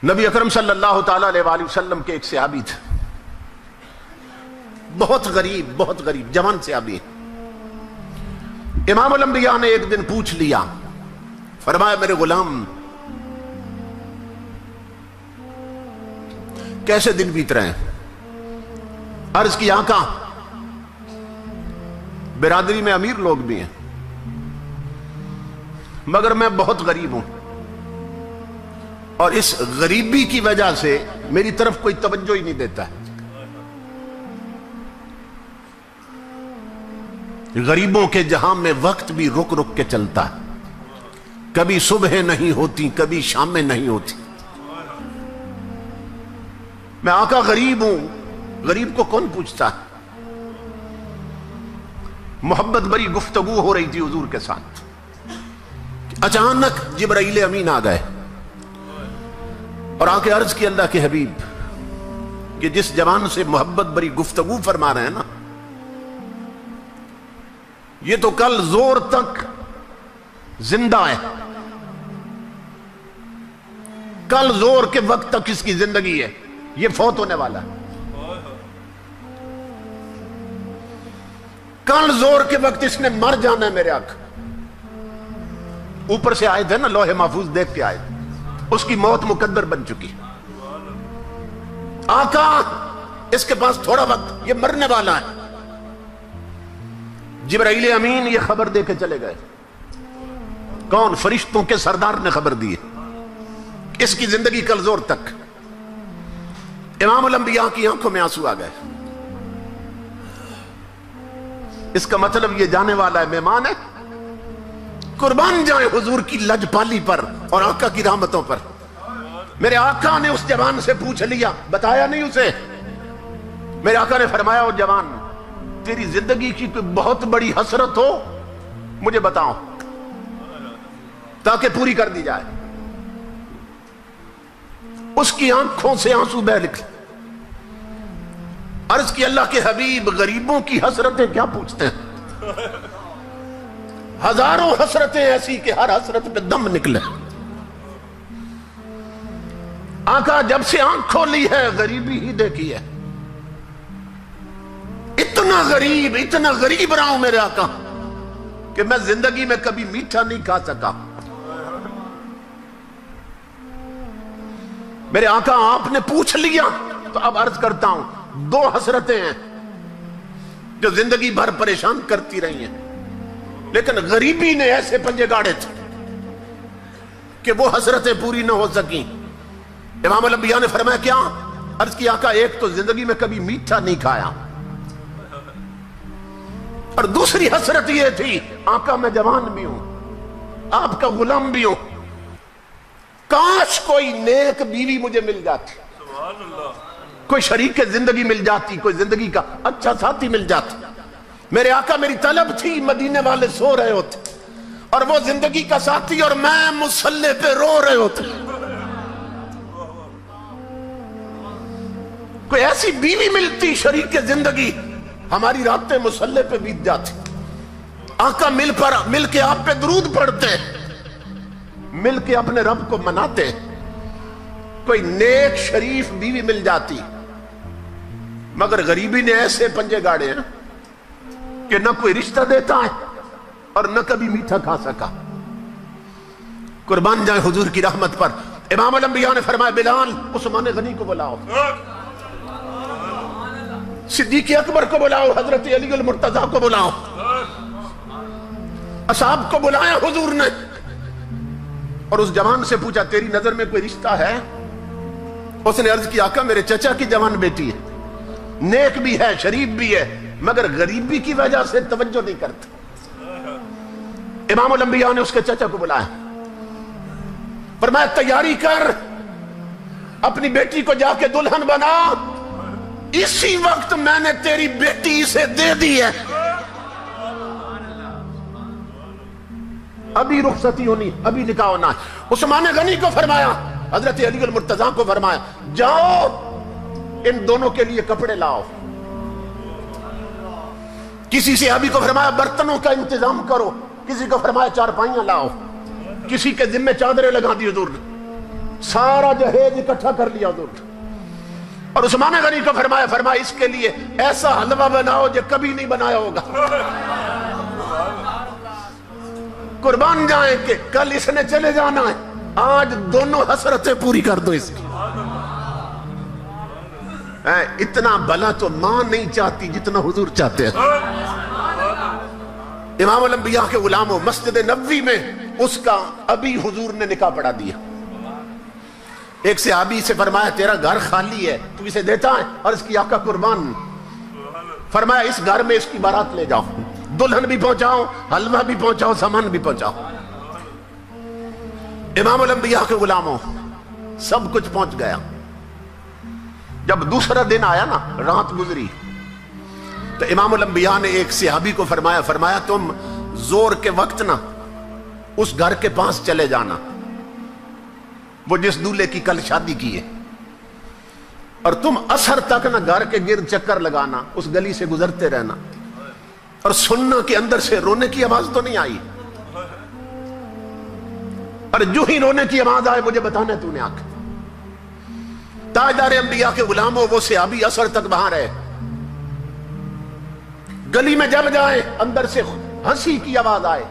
نبی اکرم صلی اللہ تعالی علیہ وآلہ وسلم کے ایک صحابی تھے، بہت غریب جوان صحابی ہیں۔ امام الانبیاء نے ایک دن پوچھ لیا، فرمایا میرے غلام کیسے دن بیت رہے ہیں؟ عرض کی آقا برادری میں امیر لوگ بھی ہیں مگر میں بہت غریب ہوں، اور اس غریبی کی وجہ سے میری طرف کوئی توجہ ہی نہیں دیتا ہے۔ غریبوں کے جہاں میں وقت بھی رک رک کے چلتا ہے، کبھی صبح نہیں ہوتی کبھی شامیں نہیں ہوتی۔ میں آقا غریب ہوں، غریب کو کون پوچھتا ہے؟ محبت بری گفتگو ہو رہی تھی حضور کے ساتھ، اچانک جبرائیل امین آ گئے اور آ کے عرض کی اللہ کے حبیب کہ جس جوان سے محبت بری گفتگو فرما رہے ہیں نا، یہ تو کل زور تک زندہ ہے، کل زور کے وقت تک اس کی زندگی ہے، یہ فوت ہونے والا ہے۔ کل زور کے وقت اس نے مر جانا ہے میرے آقا۔ اوپر سے آئے تھے نا، لوح محفوظ دیکھ کے آئے تھے، اس کی موت مقدر بن چکی۔ آقا اس کے پاس تھوڑا وقت، یہ مرنے والا ہے۔ جبرائیل امین یہ خبر دے کے چلے گئے۔ کون؟ فرشتوں کے سردار نے خبر دی ہے اس کی زندگی کل زور تک۔ امام الانبیاء کی آنکھوں میں آنسو آ گئے۔ اس کا مطلب یہ جانے والا ہے، مہمان ہے۔ قربان جائیں حضور کی لجپالی پر اور آقا کی رحمتوں پر۔ میرے آقا نے اس جوان سے پوچھ لیا، بتایا نہیں اسے۔ میرے آقا نے فرمایا، او جوان تیری زندگی کی کوئی بہت بڑی حسرت ہو مجھے بتاؤ تاکہ پوری کر دی جائے۔ اس کی آنکھوں سے آنسو بہہ نکلے۔ عرض کی اللہ کے حبیب غریبوں کی حسرتیں کیا پوچھتے ہیں؟ ہزاروں حسرتیں ایسی کہ ہر حسرت پہ دم نکلے۔ آقا جب سے آنکھ کھولی ہے غریبی ہی دیکھی ہے۔ اتنا غریب رہا ہوں میرے آقا کہ میں زندگی میں کبھی میٹھا نہیں کھا سکا۔ میرے آقا آپ نے پوچھ لیا تو اب عرض کرتا ہوں، دو حسرتیں ہیں جو زندگی بھر پریشان کرتی رہی ہیں، لیکن غریبی نے ایسے پنجے گاڑے تھے کہ وہ حسرتیں پوری نہ ہو سکیں۔ امام الانبیاء نے فرمایا کیا؟ عرض کی آقا ایک تو زندگی میں کبھی میٹھا نہیں کھایا، اور دوسری حسرت یہ تھی آقا میں جوان بھی ہوں، آپ کا غلام بھی ہوں، کاش کوئی نیک بیوی مجھے مل جاتی، کوئی شریک زندگی مل جاتی، کوئی زندگی کا اچھا ساتھی مل جاتا۔ میرے آقا میری طلب تھی، مدینے والے سو رہے ہوتے اور وہ زندگی کا ساتھی اور میں مصلی پہ رو رہے ہوتے۔ کوئی ایسی بیوی ملتی شریک زندگی، ہماری راتیں مصلی پہ بیت جاتی، آقا مل کے آپ پہ درود پڑھتے، مل کے اپنے رب کو مناتے۔ کوئی نیک شریف بیوی مل جاتی، مگر غریبی نے ایسے پنجے گاڑے ہیں کہ نہ کوئی رشتہ دیتا ہے اور نہ کبھی میٹھا کھا سکا۔ قربان جائیں حضور کی رحمت پر۔ امام الانبیاء نے فرمایا بلال عثمان غنی کو بلاؤ، صدیق اکبر کو بلاؤ، حضرت علی المرتضیٰ کو بلاؤ۔ اصحاب کو بلایا حضور نے اور اس جوان سے پوچھا تیری نظر میں کوئی رشتہ ہے؟ اس نے عرض کی آقا میرے چچا کی جوان بیٹی ہے، نیک بھی ہے شریف بھی ہے، مگر غریبی کی وجہ سے توجہ نہیں کرتا۔ امام الانبیاء نے اس کے چچا کو بلایا، فرمایا تیاری کر، اپنی بیٹی کو جا کے دلہن بنا، اسی وقت میں نے تیری بیٹی اسے دے دی ہے، ابھی رخصتی ہونی، ابھی نکاح ہونا ہے۔ عثمان غنی کو فرمایا، حضرت علی المرتضیٰ کو فرمایا جاؤ ان دونوں کے لیے کپڑے لاؤ۔ کسی صحابی کو فرمایا برتنوں کا انتظام کرو، کسی کو فرمایا چارپائیاں لاؤ، کسی کے ذمہ چادریں لگا دی حضور نے، سارا جہیز اکٹھا کر لیا حضور نے، اور عثمان غنی کو فرمایا اس کے لیے ایسا حلوہ بناؤ جو کبھی نہیں بنایا ہوگا، قربان جائیں کہ کل اس نے چلے جانا ہے، آج دونوں حسرتیں پوری کر دو اس کی۔ اتنا بھلا تو ماں نہیں چاہتی جتنا حضور چاہتے ہیں۔ امام الانبیاء کے غلاموں، مسجد نبوی میں اس کا ابھی حضور نے نکاح پڑھا دیا۔ ایک صحابی سے فرمایا تیرا گھر خالی ہے، تو اسے دیتا ہے؟ اور اس کی آقا قربان، فرمایا اس گھر میں اس کی بارات لے جاؤ، دلہن بھی پہنچاؤ، حلوہ بھی پہنچاؤ، سامان بھی پہنچاؤ۔ امام الانبیاء کے غلاموں، سب کچھ پہنچ گیا۔ جب دوسرا دن آیا نا، رات گزری، تو امام الانبیاء نے ایک صحابی کو فرمایا تم زور کے وقت نا اس گھر کے پاس چلے جانا، وہ جس دولہے کی کل شادی کی ہے، اور تم عصر تک نا گھر کے گرد چکر لگانا، اس گلی سے گزرتے رہنا، اور سننا کہ اندر سے رونے کی آواز تو نہیں آئی، اور جو ہی رونے کی آواز آئے مجھے بتانا تو نے آ کے۔ تاجدار انبیاء کے غلاموں، وہ صحابی عصر تک وہاں رہے۔ گلی میں جب جائے اندر سے ہنسی کی آواز آئے،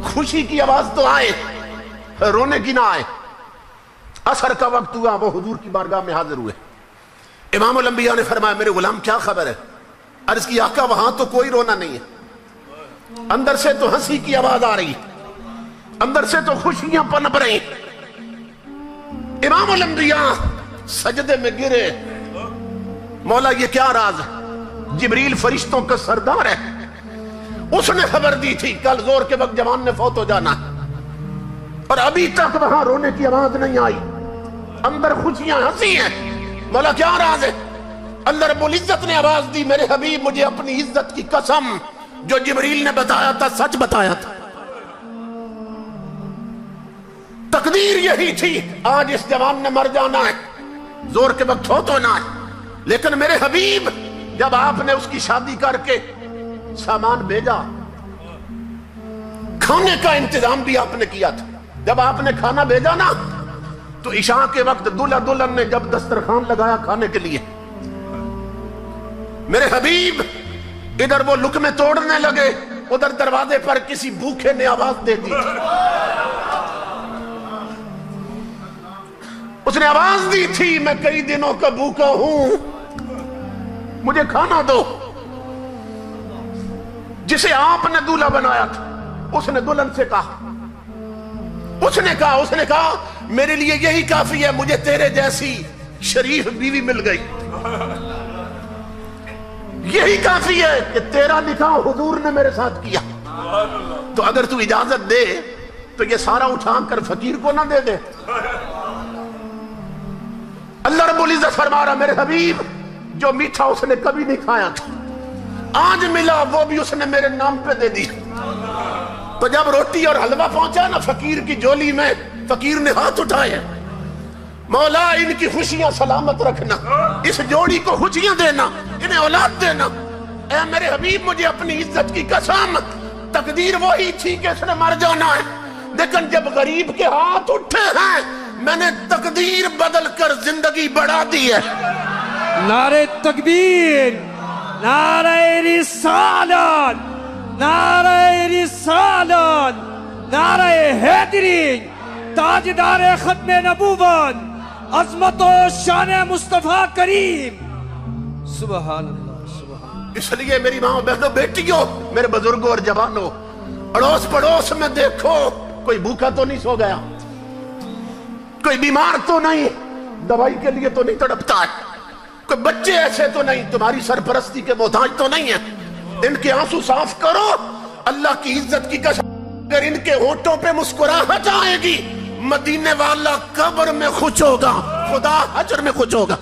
خوشی کی آواز تو آئے، رونے کی نہ آئے۔ عصر کا وقت ہوا، وہ حضور کی بارگاہ میں حاضر ہوئے۔ امام الانبیاء نے فرمایا میرے غلام کیا خبر ہے؟ عرض کی آقا وہاں تو کوئی رونا نہیں ہے، اندر سے تو ہنسی کی آواز آ رہی، اندر سے تو خوشیاں پنپ رہی۔ امام الانبیاء سجدے میں گرے، مولا یہ کیا راز ہے؟ جبریل فرشتوں کا سردار ہے، اس نے خبر دی تھی کل زور کے وقت جوان نے فوت ہو جانا ہے، اور ابھی تک وہاں رونے کی آواز نہیں آئی، اندر خوشیاں ہنسی ہیں۔ مولا کیا راز ہے؟ اللہ رب العزت نے آواز دی میرے حبیب مجھے اپنی عزت کی قسم جو جبریل نے بتایا تھا سچ بتایا تھا، تقدیر یہی تھی آج اس جوان نے مر جانا ہے، زور کے وقت فوت ہونا ہے، لیکن میرے حبیب جب آپ نے اس کی شادی کر کے سامان بھیجا، کھانے کا انتظام بھی آپ نے کیا تھا، جب آپ نے کھانا بھیجا نا تو عشاء کے وقت دلہا دلہن نے جب دسترخوان لگایا کھانے کے لیے، میرے حبیب ادھر وہ لقمے توڑنے لگے، ادھر دروازے پر کسی بھوکے نے آواز دے دی، اس نے آواز دی تھی میں کئی دنوں کا بھوکا ہوں، مجھے کھانا دو۔ جسے آپ نے دولہا بنایا تھا اس نے دلہن سے کہا، اس نے کہا میرے لیے یہی کافی ہے، مجھے تیرے جیسی شریف بیوی مل گئی، یہی کافی ہے کہ تیرا نکاح حضور نے میرے ساتھ کیا، تو اگر تو اجازت دے تو یہ سارا اٹھا کر فقیر کو نہ دے دے۔ اللہ رب العزت فرما رہا میرے حبیب جو میٹھا اس نے کبھی نہیں کھایا تھا آج ملا وہ بھی اس نے میرے نام پہ دے دی۔ تو جب روٹی اور حلوہ پہنچا نا فقیر کی جولی میں، فقیر نے ہاتھ اٹھائے، مولا ان کی خوشیاں سلامت رکھنا، اس جوڑی کو خوشیاں دینا، انہیں اولاد دینا۔ اے میرے حبیب مجھے اپنی عزت کی قسم، تقدیر وہی تھی کہ اس نے مر جانا ہے، لیکن جب غریب کے ہاتھ اٹھے ہیں میں نے تقدیر بدل کر زندگی بڑھا دی ہے۔ نعرہ تکبیر، نعرہ رسالت، نعرہ رسالت، نعرہ حیدری، تاجدار ختم نبوت، عظمت و شان مصطفیٰ کریم۔ سبحان اللہ، سبحان اللہ۔ اس لیے میری ماں بہنوں بیٹیوں، میرے بزرگوں اور جوانوں، اڑوس پڑوس میں دیکھو کوئی بھوکا تو نہیں سو گیا، کوئی بیمار تو نہیں، دوائی کے لیے تو نہیں تڑپتا ہے، کوئی بچے ایسے تو نہیں تمہاری سرپرستی کے محتاج تو نہیں ہیں۔ ان کے آنسو صاف کرو، اللہ کی عزت کی قسم اگر ان کے ہونٹوں پہ مسکراہٹ آئے گی مدینے والا قبر میں خوش ہوگا، خدا حشر میں خوش ہوگا۔